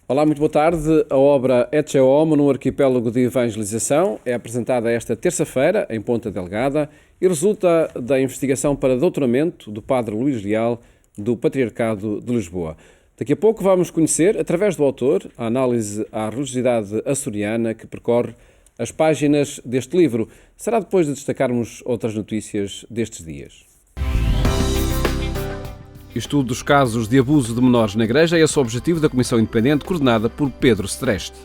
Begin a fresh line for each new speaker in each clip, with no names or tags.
Olá, muito boa tarde. A obra Ecce Homo, num arquipélago de evangelização, é apresentada esta terça-feira, em Ponta Delgada, e resulta da investigação para doutoramento do Padre Luís Leal, do Patriarcado de Lisboa. Daqui a pouco vamos conhecer, através do autor, a análise à religiosidade açoriana que percorre as páginas deste livro. Será depois de destacarmos outras notícias destes dias. Estudo dos casos de abuso de menores na Igreja é esse o objetivo da Comissão Independente coordenada por Pedro Streste.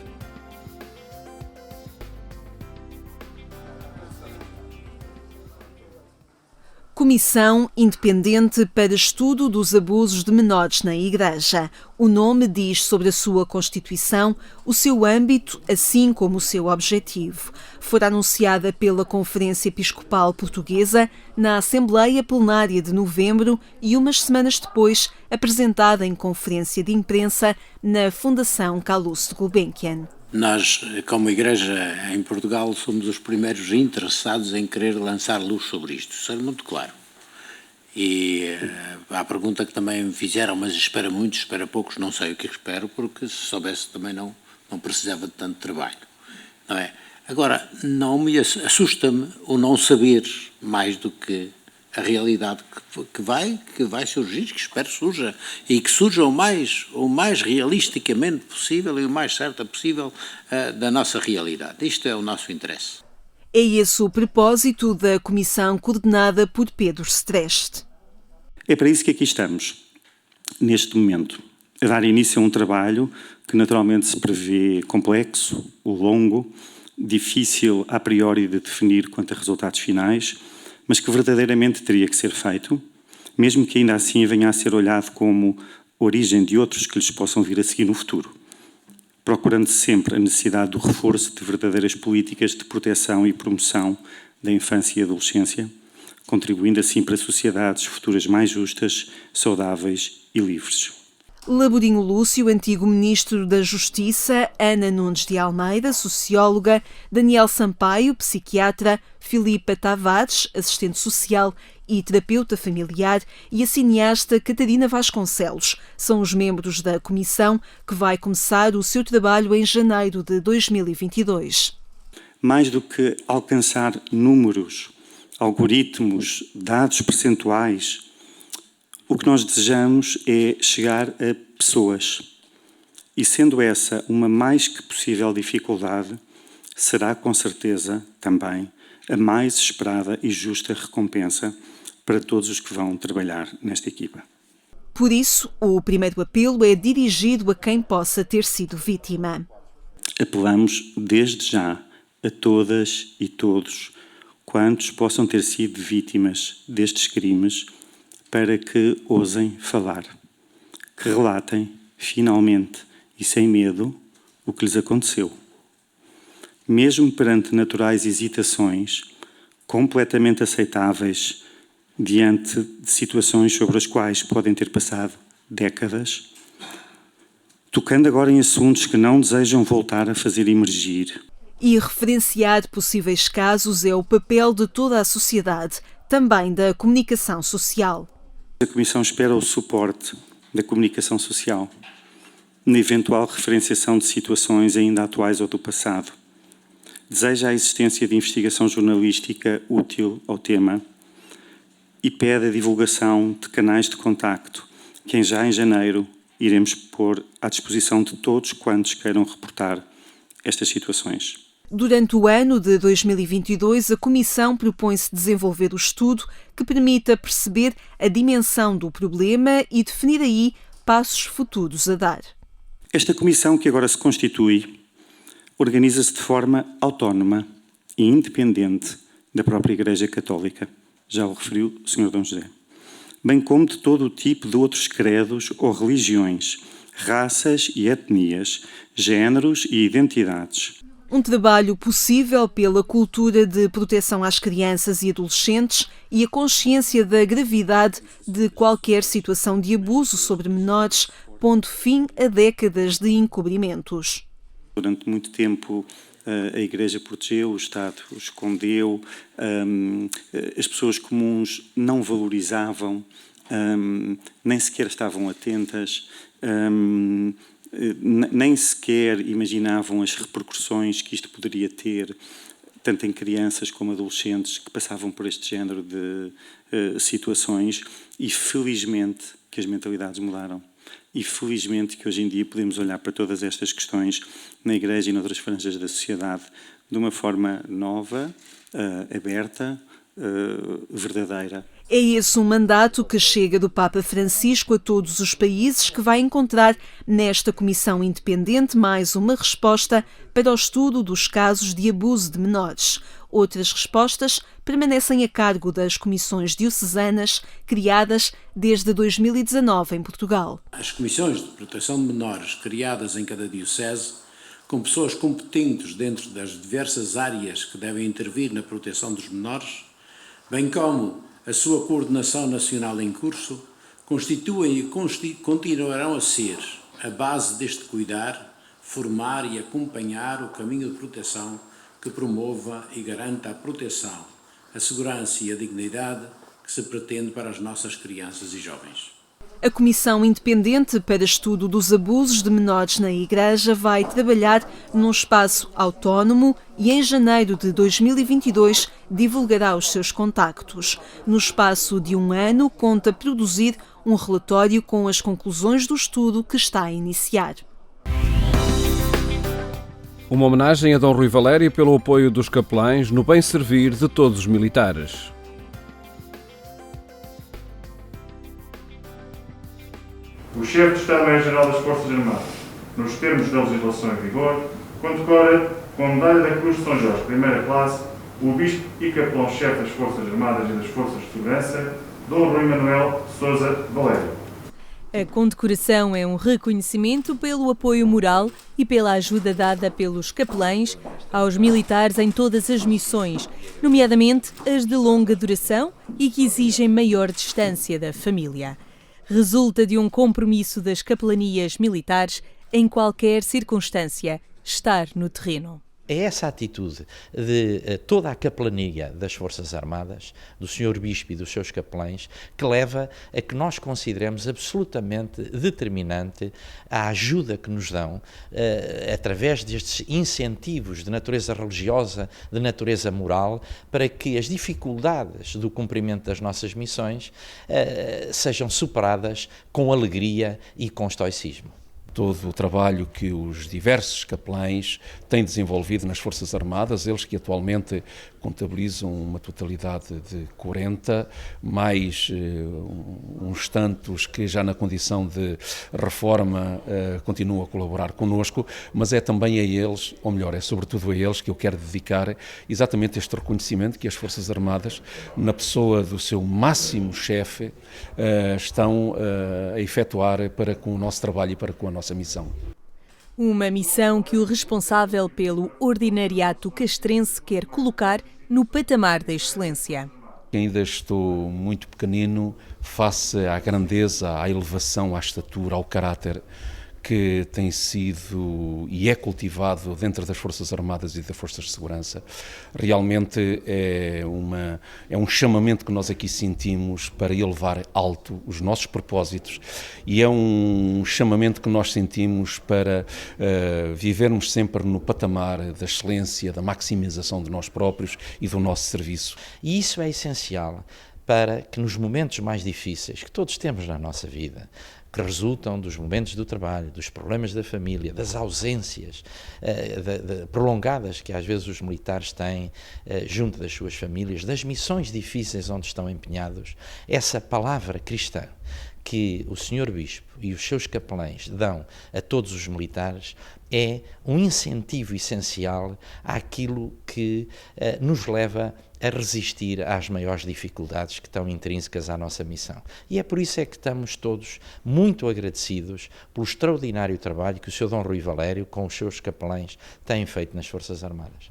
Comissão Independente para Estudo dos Abusos de Menores na Igreja. O nome diz sobre a sua constituição, o seu âmbito, assim como o seu objetivo. Foi anunciada pela Conferência Episcopal Portuguesa na Assembleia Plenária de novembro e umas semanas depois apresentada em conferência de imprensa na Fundação Calouste Gulbenkian.
Nós, como Igreja em Portugal, somos os primeiros interessados em querer lançar luz sobre isto, isso é muito claro. E a pergunta que também me fizeram, mas espera muitos, espera poucos, não sei o que espero, porque se soubesse também não precisava de tanto trabalho, não é? Agora, assusta-me o não saber mais do que a realidade que vai surgir, que espero surja, e que surja o mais realisticamente possível e o mais certa possível da nossa realidade. Isto é o nosso interesse.
É esse o propósito da comissão coordenada por Pedro Streste.
É para isso que aqui estamos, neste momento, a dar início a um trabalho que naturalmente se prevê complexo, longo, difícil a priori de definir quanto a resultados finais, mas que verdadeiramente teria que ser feito, mesmo que ainda assim venha a ser olhado como origem de outros que lhes possam vir a seguir no futuro, procurando sempre a necessidade do reforço de verdadeiras políticas de proteção e promoção da infância e adolescência, contribuindo assim para sociedades futuras mais justas, saudáveis e livres.
Laborinho Lúcio, antigo Ministro da Justiça, Ana Nunes de Almeida, socióloga, Daniel Sampaio, psiquiatra, Filipa Tavares, assistente social e terapeuta familiar, e a cineasta Catarina Vasconcelos são os membros da comissão que vai começar o seu trabalho em janeiro de 2022.
Mais do que alcançar números, algoritmos, dados percentuais, o que nós desejamos é chegar a pessoas. E sendo essa uma mais que possível dificuldade, será com certeza também a mais esperada e justa recompensa para todos os que vão trabalhar nesta equipa.
Por isso, o primeiro apelo é dirigido a quem possa ter sido vítima.
Apelamos desde já a todas e todos quantos possam ter sido vítimas destes crimes para que ousem falar, que relatem, finalmente e sem medo, o que lhes aconteceu. Mesmo perante naturais hesitações, completamente aceitáveis, diante de situações sobre as quais podem ter passado décadas, tocando agora em assuntos que não desejam voltar a fazer emergir.
E referenciar possíveis casos é o papel de toda a sociedade, também da comunicação social.
A Comissão espera o suporte da comunicação social na eventual referenciação de situações ainda atuais ou do passado. Deseja a existência de investigação jornalística útil ao tema e pede a divulgação de canais de contacto que já em janeiro iremos pôr à disposição de todos quantos queiram reportar estas situações.
Durante o ano de 2022, a Comissão propõe-se desenvolver o estudo que permita perceber a dimensão do problema e definir aí passos futuros a dar.
Esta Comissão, que agora se constitui, organiza-se de forma autónoma e independente da própria Igreja Católica, já o referiu o Sr. Dom José, bem como de todo o tipo de outros credos ou religiões, raças e etnias, géneros e identidades.
Um trabalho possível pela cultura de proteção às crianças e adolescentes e a consciência da gravidade de qualquer situação de abuso sobre menores, pondo fim a décadas de encobrimentos.
Durante muito tempo a Igreja protegeu, o Estado o escondeu, as pessoas comuns não valorizavam, nem sequer estavam atentas. nem sequer imaginavam as repercussões que isto poderia ter, tanto em crianças como adolescentes que passavam por este género de situações, e felizmente que as mentalidades mudaram. E felizmente que hoje em dia podemos olhar para todas estas questões na Igreja e noutras franjas da sociedade de uma forma nova, aberta, verdadeira.
É esse um mandato que chega do Papa Francisco a todos os países, que vai encontrar nesta comissão independente mais uma resposta para o estudo dos casos de abuso de menores. Outras respostas permanecem a cargo das comissões diocesanas criadas desde 2019 em Portugal.
As comissões de proteção de menores criadas em cada diocese, com pessoas competentes dentro das diversas áreas que devem intervir na proteção dos menores, bem como a sua coordenação nacional em curso, constituem e continuarão a ser a base deste cuidar, formar e acompanhar o caminho de proteção que promova e garanta a proteção, a segurança e a dignidade que se pretende para as nossas crianças e jovens.
A Comissão Independente para Estudo dos Abusos de Menores na Igreja vai trabalhar num espaço autónomo e em janeiro de 2022 divulgará os seus contactos. No espaço de um ano, conta produzir um relatório com as conclusões do estudo que está a iniciar.
Uma homenagem a Dom Rui Valério pelo apoio dos capelães no bem-servir de todos os militares.
O chefe de Estado-Maior-Geral das Forças Armadas, nos termos da legislação em vigor, condecora com a Medalha da Cruz de São Jorge, primeira classe, o Bispo e Capelão-Chefe das Forças Armadas e das Forças de Segurança, Dom Rui Manuel Sousa Valério.
A condecoração é um reconhecimento pelo apoio moral e pela ajuda dada pelos capelães aos militares em todas as missões, nomeadamente as de longa duração e que exigem maior distância da família. Resulta de um compromisso das capelanias militares em qualquer circunstância, estar no terreno.
É essa atitude de toda a capelania das Forças Armadas, do Sr. Bispo e dos seus capelães, que leva a que nós consideremos absolutamente determinante a ajuda que nos dão através destes incentivos de natureza religiosa, de natureza moral, para que as dificuldades do cumprimento das nossas missões sejam superadas com alegria e com estoicismo.
Todo o trabalho que os diversos capelães têm desenvolvido nas Forças Armadas, eles que atualmente contabilizam uma totalidade de 40, mais uns tantos que já na condição de reforma continuam a colaborar connosco, mas é também a eles, ou melhor, é sobretudo a eles que eu quero dedicar exatamente este reconhecimento que as Forças Armadas, na pessoa do seu máximo chefe, estão a efetuar para com o nosso trabalho e para com a nossa missão.
Uma missão que o responsável pelo ordinariato castrense quer colocar no patamar da excelência.
Ainda estou muito pequenino face à grandeza, à elevação, à estatura, ao caráter que tem sido e é cultivado dentro das Forças Armadas e das Forças de Segurança. Realmente é um chamamento que nós aqui sentimos para elevar alto os nossos propósitos e é um chamamento que nós sentimos para vivermos sempre no patamar da excelência, da maximização de nós próprios e do nosso serviço.
E isso é essencial para que nos momentos mais difíceis que todos temos na nossa vida, que resultam dos momentos do trabalho, dos problemas da família, das ausências prolongadas que às vezes os militares têm junto das suas famílias, das missões difíceis onde estão empenhados, essa palavra cristã que o Sr. Bispo e os seus capelães dão a todos os militares é um incentivo essencial àquilo que nos leva a resistir às maiores dificuldades que estão intrínsecas à nossa missão. E é por isso é que estamos todos muito agradecidos pelo extraordinário trabalho que o Sr. Dom Rui Valério, com os seus capelães, tem feito nas Forças Armadas.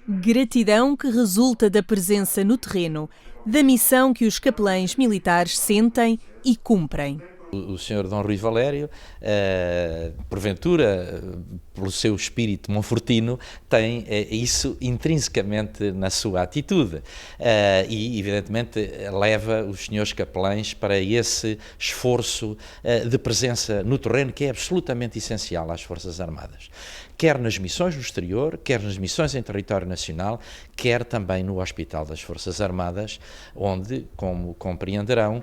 Gratidão que resulta da presença no terreno, da missão que os capelães militares sentem e cumprem.
O Sr. Dom Rui Valério, porventura, pelo seu espírito monfortino, tem isso intrinsecamente na sua atitude e, evidentemente, leva os senhores capelães para esse esforço de presença no terreno que é absolutamente essencial às Forças Armadas. Quer nas missões no exterior, quer nas missões em território nacional, quer também no Hospital das Forças Armadas, onde, como compreenderão,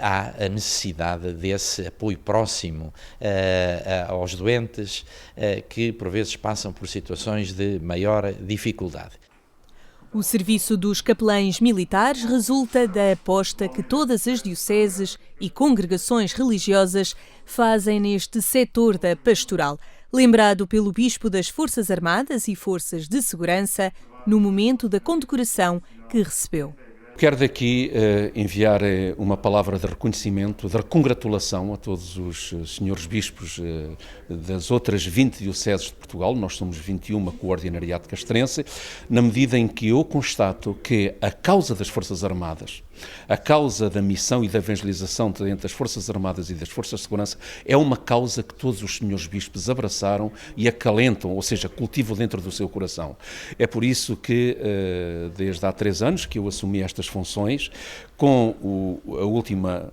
há a necessidade desse apoio próximo aos doentes que, por vezes, passam por situações de maior dificuldade.
O serviço dos capelães militares resulta da aposta que todas as dioceses e congregações religiosas fazem neste setor da pastoral, lembrado pelo Bispo das Forças Armadas e Forças de Segurança no momento da condecoração que recebeu.
Quero daqui enviar uma palavra de reconhecimento, de congratulação a todos os senhores bispos das outras 20 dioceses de Portugal. Nós somos 21 com o Ordinariado Castrense, na medida em que eu constato que a causa das Forças Armadas, a causa da missão e da evangelização dentro das Forças Armadas e das Forças de Segurança é uma causa que todos os senhores bispos abraçaram e acalentam, ou seja, cultivam dentro do seu coração. É por isso que, desde há 3 anos que eu assumi estas funções, com a última,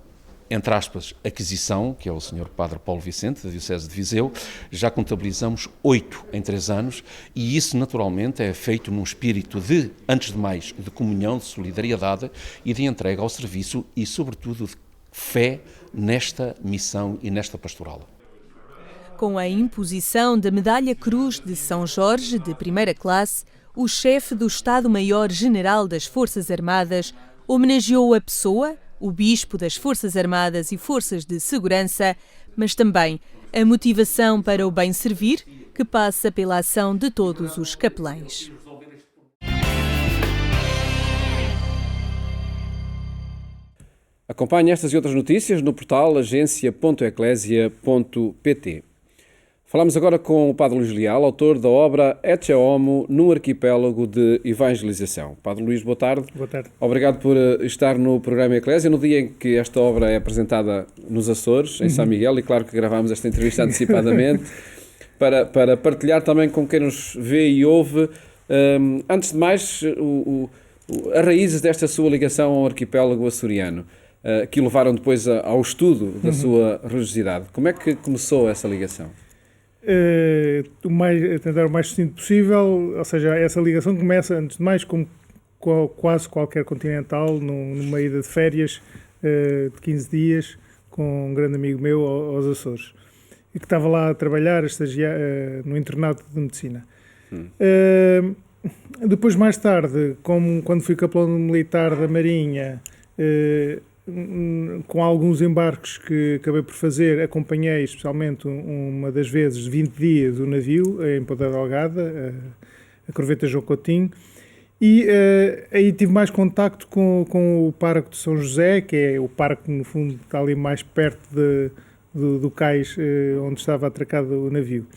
entre aspas, aquisição, que é o Sr. Padre Paulo Vicente, da Diocese de Viseu, já contabilizamos 8 em 3 anos, e isso naturalmente é feito num espírito de, antes de mais, de comunhão, de solidariedade e de entrega ao serviço e, sobretudo, de fé nesta missão e nesta pastoral.
Com a imposição da Medalha Cruz de São Jorge de primeira classe, o chefe do Estado-Maior-General das Forças Armadas homenageou a pessoa, o Bispo das Forças Armadas e Forças de Segurança, mas também a motivação para o bem servir, que passa pela ação de todos os capelães.
Acompanhe estas e outras notícias no portal agência.eclésia.pt. Falamos agora com o Padre Luís Leal, autor da obra Ecce Homo no Arquipélago de Evangelização. Padre Luís, boa tarde.
Boa tarde.
Obrigado por estar no programa Eclésia, no dia em que esta obra é apresentada nos Açores, em São Miguel, e claro que gravámos esta entrevista antecipadamente, para partilhar também com quem nos vê e ouve. Antes de mais, as raízes desta sua ligação ao arquipélago açoriano, que o levaram depois ao estudo da sua religiosidade. Como é que começou essa ligação?
Tentar o mais sucinto possível, ou seja, essa ligação começa, antes de mais, como quase qualquer continental, numa ida de férias de 15 dias com um grande amigo meu aos Açores, e que estava lá a trabalhar, a estagiar no internato de medicina. Depois, mais tarde, quando fui capelão militar da Marinha, com alguns embarques que acabei por fazer, acompanhei especialmente uma das vezes 20 dias o navio em Ponta Delgada, a corveta João Coutinho, e aí tive mais contacto com o Parque de São José, que é o parque que no fundo está ali mais perto do cais onde estava atracado o navio.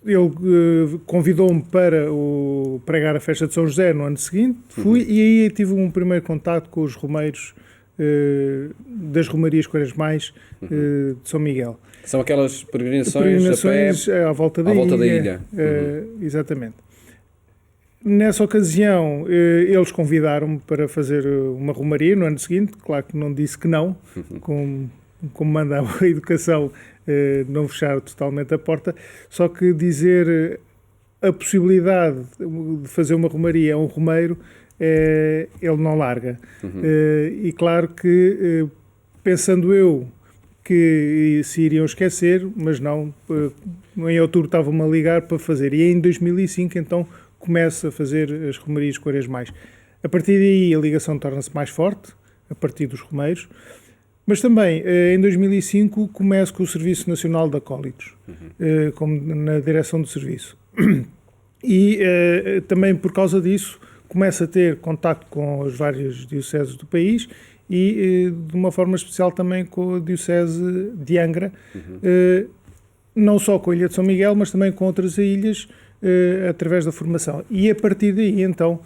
Ele convidou-me para pregar a festa de São José no ano seguinte, fui e aí tive um primeiro contato com os romeiros das Romarias Quaresmais de São Miguel.
São aquelas peregrinações
à volta da ilha. Exatamente. Nessa ocasião, eles convidaram-me para fazer uma romaria no ano seguinte, claro que não disse que não, como manda a educação, não fechar totalmente a porta, só que dizer a possibilidade de fazer uma romaria a um romeiro, ele não larga. E claro que, pensando eu que se iriam esquecer, mas não, em outubro estavam-me a ligar para fazer, e em 2005 então começo a fazer as romarias quaresmais. A partir daí a ligação torna-se mais forte, a partir dos romeiros. Mas também, em 2005, começo com o Serviço Nacional de Acólitos, como na direção do serviço. E também por causa disso, começo a ter contacto com as várias dioceses do país e, de uma forma especial, também com a Diocese de Angra, não só com a Ilha de São Miguel, mas também com outras ilhas, através da formação. E a partir daí, então,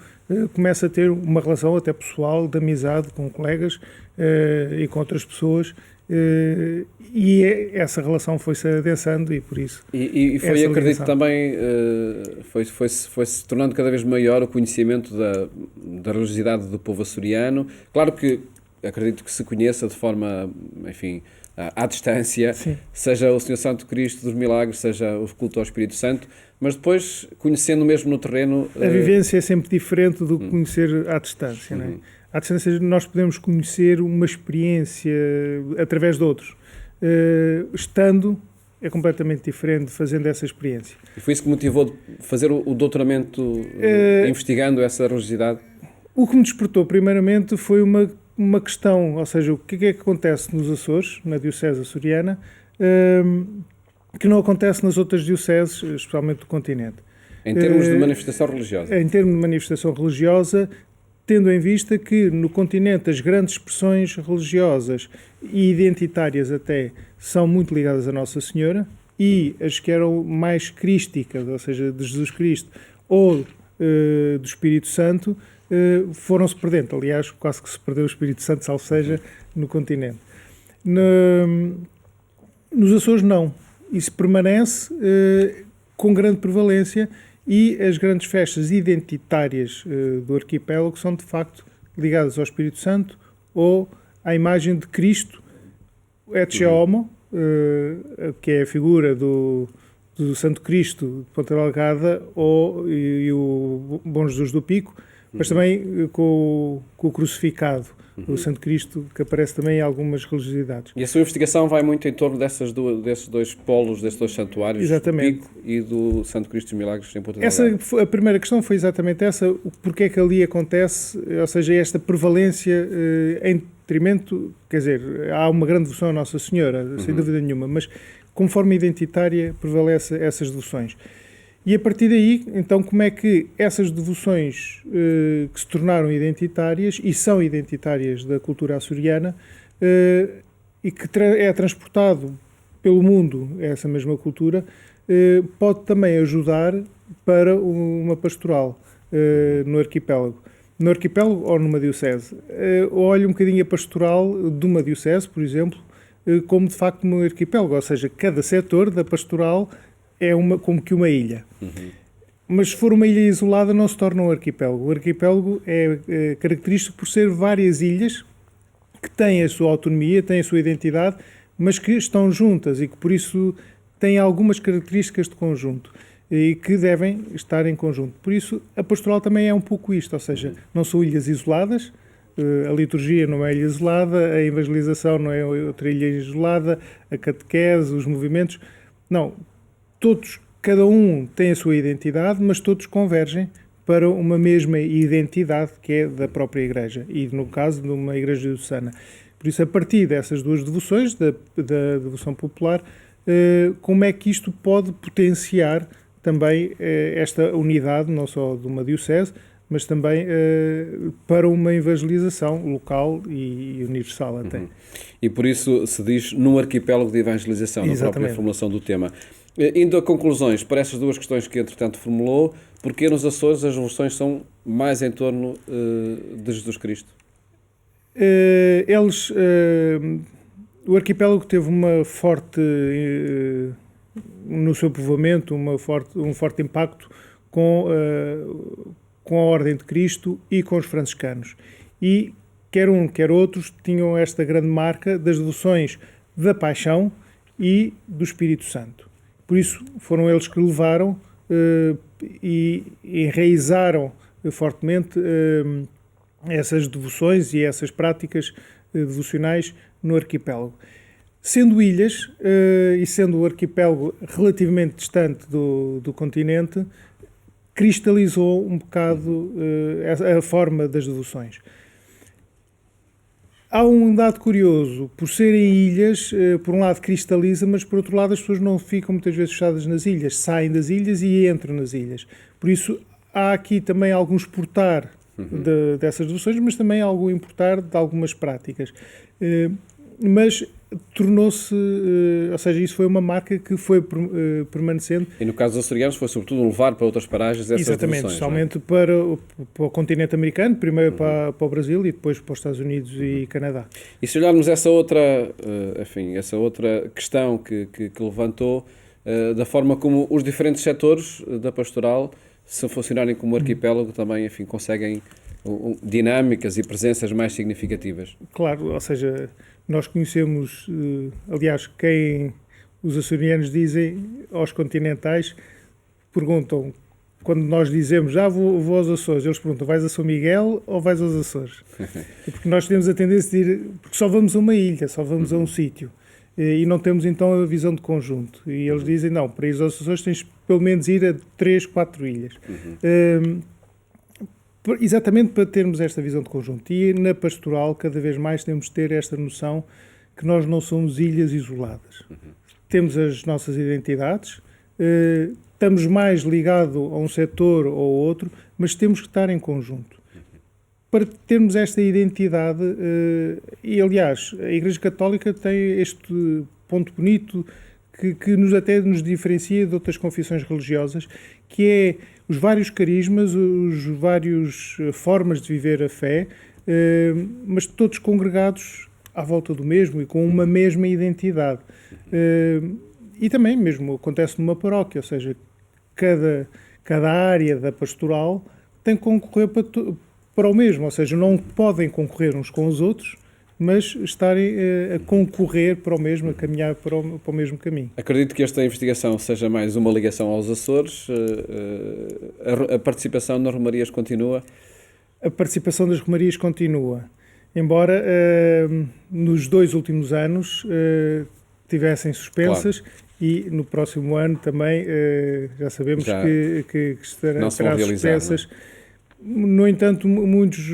começo a ter uma relação até pessoal, de amizade com colegas e com outras pessoas E essa relação foi-se adensando e por isso...
E foi, acredito, também, foi se tornando cada vez maior o conhecimento da religiosidade do povo açoriano. Claro que acredito que se conheça de forma, enfim, à distância,
Sim.
seja o Senhor Santo Cristo dos Milagres, seja o culto ao Espírito Santo, mas depois, conhecendo mesmo no terreno...
A vivência é sempre diferente do que conhecer à distância, não é? À distância nós podemos conhecer uma experiência através de outros. Estando é completamente diferente, fazendo essa experiência.
E foi isso que motivou fazer o doutoramento investigando essa religiosidade?
O que me despertou primeiramente foi uma questão, ou seja, o que é que acontece nos Açores, na Diocese açoriana, que não acontece nas outras dioceses, especialmente do continente.
Em termos de manifestação religiosa?
Em termos de manifestação religiosa, tendo em vista que no continente as grandes expressões religiosas e identitárias até são muito ligadas a Nossa Senhora, e as que eram mais crísticas, ou seja, de Jesus Cristo ou do Espírito Santo, foram-se perdendo. Aliás, quase que se perdeu o Espírito Santo, salvo seja, no continente. Nos Açores não. Isso permanece com grande prevalência, e as grandes festas identitárias do arquipélago são, de facto, ligadas ao Espírito Santo ou à imagem de Cristo, Ecce Homo, que é a figura do Santo Cristo de Ponta Delgada, e o Bom Jesus do Pico, mas também com o crucificado, o Santo Cristo, que aparece também em algumas religiosidades.
E a sua investigação vai muito em torno desses dois polos, desses dois santuários,
Exatamente.
do Pico e do Santo Cristo dos Milagres em Ponta Delgada.
A primeira questão foi exatamente essa, porque é que ali acontece, ou seja, esta prevalência em detrimento, quer dizer, há uma grande devoção a Nossa Senhora, sem dúvida nenhuma, mas como forma identitária prevalece essas devoções. E a partir daí, então, como é que essas devoções que se tornaram identitárias e são identitárias da cultura açoriana e que é transportado pelo mundo essa mesma cultura, pode também ajudar para uma pastoral no arquipélago. No arquipélago ou numa diocese. Olhe um bocadinho a pastoral de uma diocese, por exemplo, como de facto no arquipélago, ou seja, cada setor da pastoral é como que uma ilha. Mas se for uma ilha isolada, não se torna um arquipélago. O arquipélago é característico por ser várias ilhas que têm a sua autonomia, têm a sua identidade, mas que estão juntas e que, por isso, têm algumas características de conjunto e que devem estar em conjunto. Por isso, a pastoral também é um pouco isto, ou seja, não são ilhas isoladas, a liturgia não é ilha isolada, a evangelização não é outra ilha isolada, a catequese, os movimentos... Não, cada um tem a sua identidade, mas todos convergem para uma mesma identidade que é da própria Igreja, e no caso de uma Igreja diocesana. Por isso, a partir dessas duas devoções, da devoção popular, como é que isto pode potenciar também esta unidade, não só de uma diocese, mas também para uma evangelização local e universal até.
E por isso se diz num arquipélago de evangelização, na própria formulação do tema. Indo a conclusões para essas duas questões que entretanto formulou, porque nos Açores as devoções são mais em torno de Jesus Cristo?
O arquipélago teve uma forte, no seu povoamento, um forte impacto com a Ordem de Cristo e com os franciscanos. E quer um, quer outros tinham esta grande marca das devoções da Paixão e do Espírito Santo. Por isso foram eles que levaram e enraizaram fortemente essas devoções e essas práticas devocionais no arquipélago. Sendo ilhas e sendo o arquipélago relativamente distante do continente, cristalizou um bocado a forma das devoções. Há um dado curioso, por serem ilhas, por um lado cristaliza, mas por outro lado as pessoas não ficam muitas vezes fechadas nas ilhas, saem das ilhas e entram nas ilhas. Por isso há aqui também algum exportar dessas devoções, mas também algum importar de algumas práticas. mas tornou-se, ou seja, isso foi uma marca que foi permanecendo.
E no caso dos açorianos foi sobretudo levar para outras paragens essas
Exatamente, especialmente para o continente americano, primeiro para o Brasil e depois para os Estados Unidos e Canadá.
E se olharmos essa outra questão que levantou, da forma como os diferentes setores da pastoral, se funcionarem como arquipélago, também, enfim, conseguem dinâmicas e presenças mais significativas.
Claro, ou seja, nós conhecemos, aliás, quem os açorianos dizem aos continentais, perguntam, quando nós dizemos, vou aos Açores, eles perguntam, vais a São Miguel ou vais aos Açores? Porque nós temos a tendência de ir, porque só vamos a uma ilha, só vamos a um sítio, e não temos então a visão de conjunto. E eles dizem, não, para ir aos Açores tens pelo menos ir a 3, 4 ilhas. Exatamente para termos esta visão de conjunto. E na pastoral, cada vez mais temos de ter esta noção que nós não somos ilhas isoladas. Temos as nossas identidades, estamos mais ligados a um setor ou outro, mas temos que estar em conjunto. Para termos esta identidade, e aliás, a Igreja Católica tem este ponto bonito que até nos diferencia de outras confissões religiosas, que é os vários carismas, os vários formas de viver a fé, mas todos congregados à volta do mesmo e com uma mesma identidade. E também mesmo acontece numa paróquia, ou seja, cada área da pastoral tem que concorrer para o mesmo, ou seja, não podem concorrer uns com os outros, mas estarem a concorrer para o mesmo, a caminhar para o mesmo caminho.
Acredito que esta investigação seja mais uma ligação aos Açores. A participação nas romarias continua?
A participação das romarias continua, embora nos 2 últimos anos tivessem suspensas, claro. E no próximo ano também já sabemos que terá suspensas. No entanto, muitos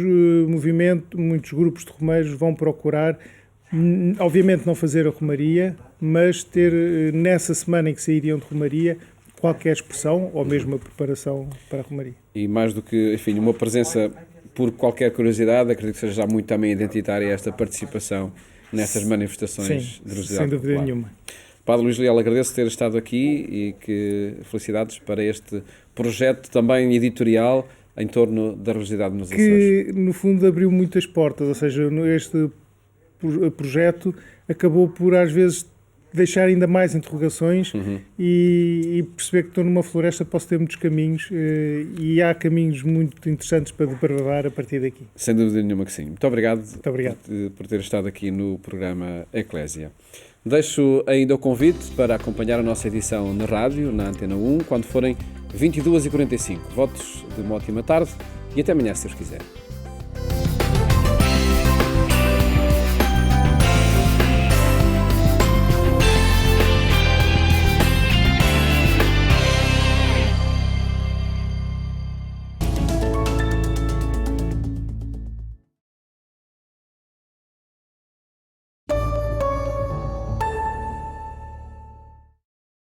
grupos de romeiros vão procurar, obviamente não fazer a romaria, mas ter nessa semana em que sairiam de romaria qualquer expressão ou mesmo a preparação para a romaria.
E mais do que, enfim, uma presença por qualquer curiosidade, acredito que seja já muito também identitária esta participação nessas manifestações de religiosidade
sem dúvida
popular.
nenhuma.
Padre Luís Leal, agradeço ter estado aqui e felicidades para este projeto também editorial em torno da religiosidade nos Açores.
Que, no fundo, abriu muitas portas, ou seja, este projeto acabou por, às vezes, deixar ainda mais interrogações e perceber que estou numa floresta, posso ter muitos caminhos e há caminhos muito interessantes para desbravar a partir daqui.
Sem dúvida nenhuma que sim. Muito obrigado, por ter estado aqui no programa Eclésia. Deixo ainda o convite para acompanhar a nossa edição na rádio, na Antena 1, quando forem 22h45. Votos de uma ótima tarde e até amanhã, se Deus quiser.